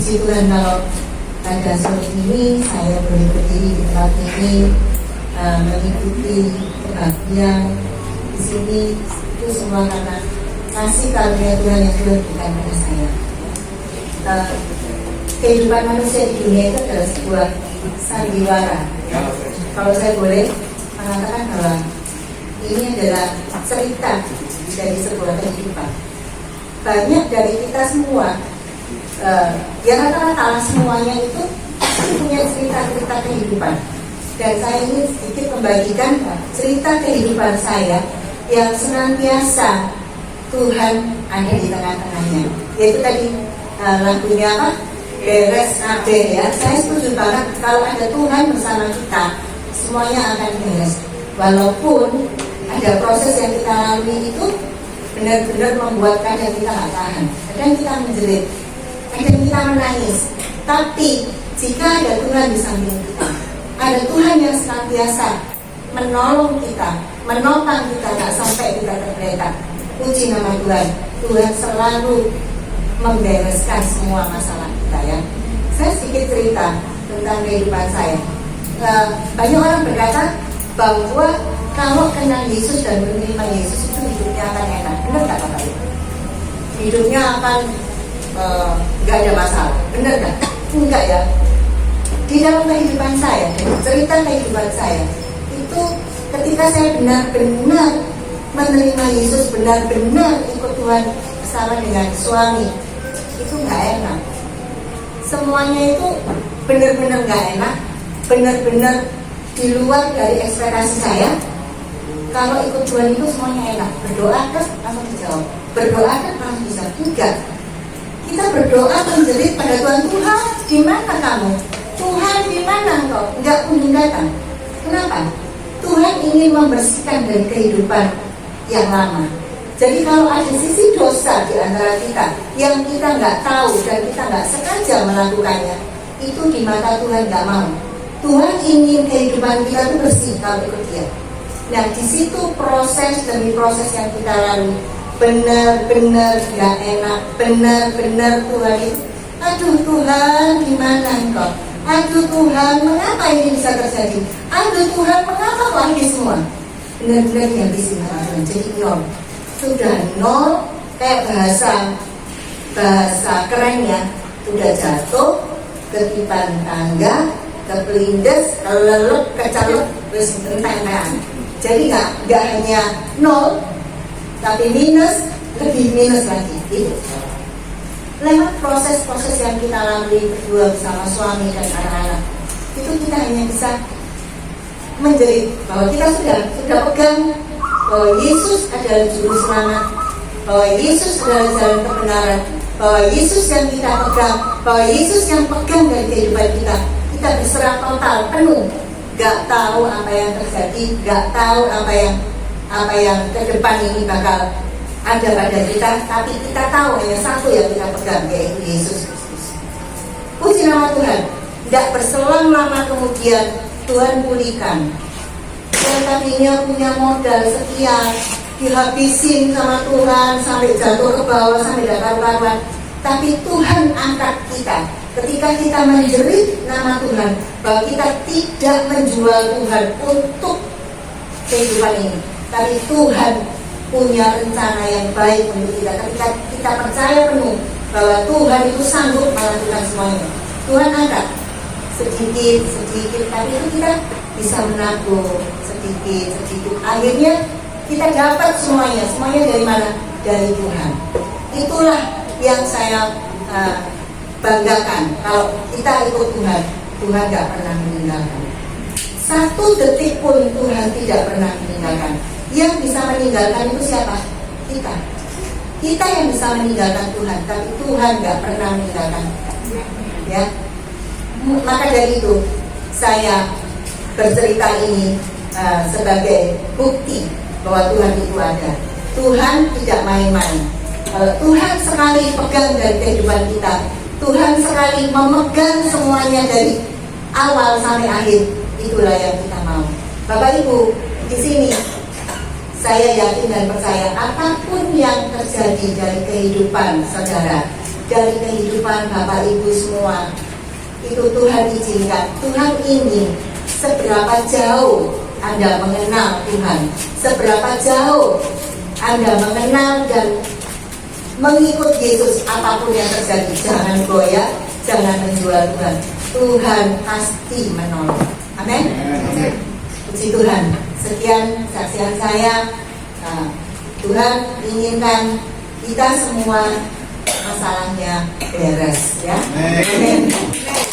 Puji Tuhan kalau pada sore ini saya boleh berdiri di tempat ini mengikuti kebaktian di sini. Itu semua karena kasih karunia Tuhan yang Tuhan berikan pada saya. Kehidupan manusia di dunia itu adalah sebuah sandiwara. Kalau saya boleh mengatakan bahwa ini adalah cerita dari sebuah kehidupan. Banyak dari kita semua, ya rata-rata semuanya itu punya cerita-cerita kehidupan. Dan saya ini sedikit membagikan cerita kehidupan saya yang senantiasa Tuhan ada di tengah-tengahnya. Yaitu tadi lagunya apa? Beres Ade ya. Saya setuju banget kalau ada Tuhan bersama kita, semuanya akan beres. Walaupun ada proses yang kita lalui itu benar-benar membuat kadang kita nggak tahan, kadang kita menjerit, kadang kita menangis. Tapi jika ada Tuhan di samping kita, ada Tuhan yang senantiasa menolong kita, menopang kita nggak sampai kita tergeletak. Puji nama Tuhan. Tuhan selalu membereskan semua masalah kita ya. Saya sedikit cerita tentang kehidupan saya. Banyak orang berkata bahwa kalau kenal Yesus dan menerima Yesus itu hidupnya akan enak. Benar nggak Bapak Ibu? Hidupnya akan nggak ada masalah. Benar nggak? Enggak ya. Di dalam kehidupan saya, cerita kehidupan saya itu ketika saya benar-benar menerima Yesus, benar-benar ikut Tuhan bersama dengan suami, itu nggak enak. Semuanya itu benar-benar nggak enak, benar-benar di luar dari ekspektasi saya. Kalau ikut Tuhan itu semuanya enak, berdoa kan langsung dijawab, berdoa kan langsung bisa. Enggak, kita berdoa menjerit pada Tuhan, Tuhan di mana kamu? Tuhan di mana engkau? Enggak kunjung datang. Kenapa? Tuhan ingin membersihkan dari kehidupan yang lama. Jadi kalau ada sisi dosa di antara kita yang kita nggak tahu dan kita nggak sengaja melakukannya, itu di mata Tuhan nggak mau. Tuhan ingin kehidupan kita itu bersih kalau ikut Dia. Nah di situ proses demi proses yang kita lalui benar-benar nggak enak, benar-benar Tuhan itu, aduh Tuhan gimana engkau? Aduh Tuhan mengapa ini bisa terjadi? Aduh Tuhan mengapa kok ini semua? Benar-benar dihabisin sama Tuhan. Jadi nol, sudah nol, kayak bahasa kerennya sudah jatuh, ketipan tangga, kepelindes, kelelep, kecelep, terus enteng-entengan. Jadi nggak hanya nol, tapi minus, lebih minus lagi. Gitu. Lewat proses-proses yang kita lalui berdua bersama suami dan anak-anak, itu kita hanya bisa menjerit bahwa kita sudah pegang bahwa Yesus adalah juru selamat, bahwa Yesus adalah jalan kebenaran, bahwa Yesus yang kita pegang, bahwa Yesus yang pegang dari kehidupan kita. Kita berserah total, penuh, gak tahu apa yang terjadi, gak tahu apa yang ke depan ini bakal ada pada kita, tapi kita tahu hanya satu yang kita pegang, yaitu Yesus Kristus. Puji nama Tuhan. Tidak berselang lama kemudian Tuhan pulihkan. Yang tadinya punya modal sekian, dihabisin sama Tuhan sampai jatuh ke bawah, sampai tidak karuan. Tapi Tuhan angkat kita. Ketika kita menjerit nama Tuhan, bahwa kita tidak menjual Tuhan untuk kehidupan ini, tapi Tuhan punya rencana yang baik untuk kita. Ketika kita percaya penuh bahwa Tuhan itu sanggup melakukan semuanya, Tuhan angkat sedikit, tapi itu kita bisa menabung sedikit. Akhirnya kita dapat semuanya dari mana? Dari Tuhan. Itulah yang saya banggakan. Kalau kita ikut Tuhan, Tuhan gak pernah meninggalkan. Satu detik pun Tuhan tidak pernah meninggalkan. Yang bisa meninggalkan itu siapa? Kita yang bisa meninggalkan Tuhan, tapi Tuhan gak pernah meninggalkan. Ya, maka dari itu saya bercerita ini sebagai bukti bahwa Tuhan itu ada. Tuhan tidak main-main. Tuhan sekali pegang dari kehidupan kita, Tuhan sekali memegang semuanya dari awal sampai akhir. Itulah yang kita mau. Bapak Ibu, di sini saya yakin dan percaya apapun yang terjadi dari kehidupan saudara, dari kehidupan Bapak Ibu semua. Itu Tuhan izinkan. Tuhan ingin seberapa jauh Anda mengenal Tuhan, seberapa jauh Anda mengenal dan mengikut Yesus. Apapun yang terjadi, jangan goyah, jangan menjual Tuhan. Tuhan pasti menolong. Amin. Puji Tuhan. Sekian saksian saya. Nah, Tuhan inginkan kita semua masalahnya beres, ya. Amin.